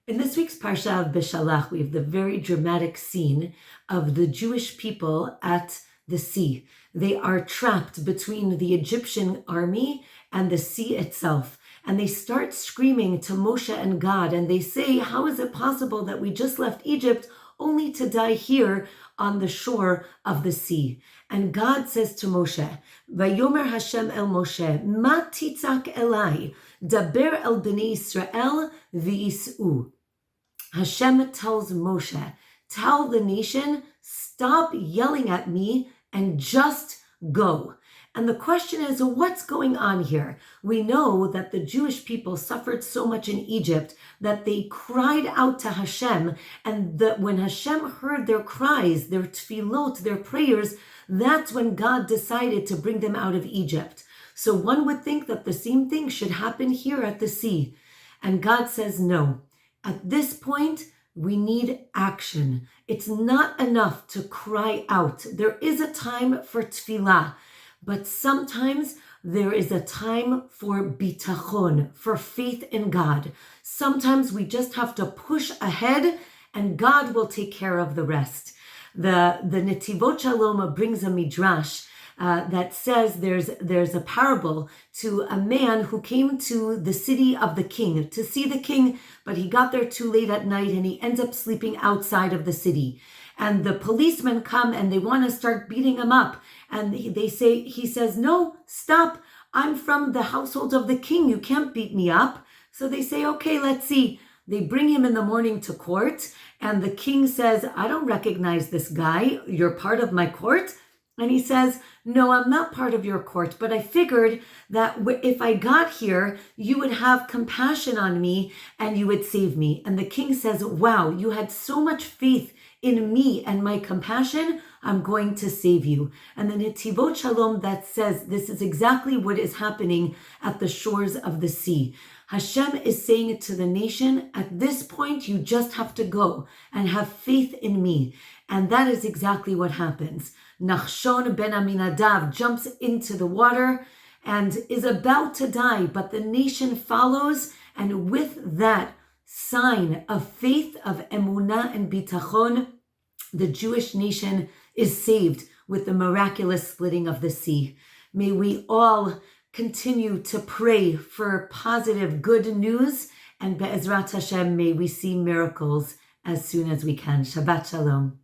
In this week's Parashat Beshalach, we have the very dramatic scene of the Jewish people at the sea. They are trapped between the Egyptian army and the sea itself. And they start screaming to Moshe and God, and they say, how is it possible that we just left Egypt only to die here on the shore of the sea? And God says to Moshe, Vayomer Hashem el Moshe, Ma titzak elai, daber el bnei Yisrael v'yis'u. Hashem tells Moshe, tell the nation, stop yelling at me and just go. And the question is, what's going on here? We know that the Jewish people suffered so much in Egypt that they cried out to Hashem, and that when Hashem heard their cries, their tefillot, their prayers, that's when God decided to bring them out of Egypt. So one would think that the same thing should happen here at the sea. And God says no. At this point, we need action. It's not enough to cry out. There is a time for tefillah, but sometimes there is a time for bitachon, for faith in God. Sometimes we just have to push ahead and God will take care of the rest. The Netivot Shalom brings a Midrash that says there's a parable to a man who came to the city of the king to see the king, but he got there too late at night and he ends up sleeping outside of the city. And the policemen come and they want to start beating him up. And he says, no, stop. I'm from the household of the king. You can't beat me up. So they say, okay, let's see. They bring him in the morning to court. And the king says, I don't recognize this guy. You're part of my court. And he says, no, I'm not part of your court, but I figured that if I got here, you would have compassion on me and you would save me. And the king says, wow, you had so much faith in me and my compassion, I'm going to save you. And the Netivot Shalom that says this is exactly what is happening at the shores of the sea. Hashem is saying it to the nation, at this point, you just have to go and have faith in me. And that is exactly what happens. Nachshon ben Aminadav jumps into the water and is about to die, but the nation follows. And with that sign of faith, of emunah and bitachon, the Jewish nation is saved with the miraculous splitting of the sea. May we all continue to pray for positive, good news, and Be'ezrat Hashem, may we see miracles as soon as we can. Shabbat Shalom.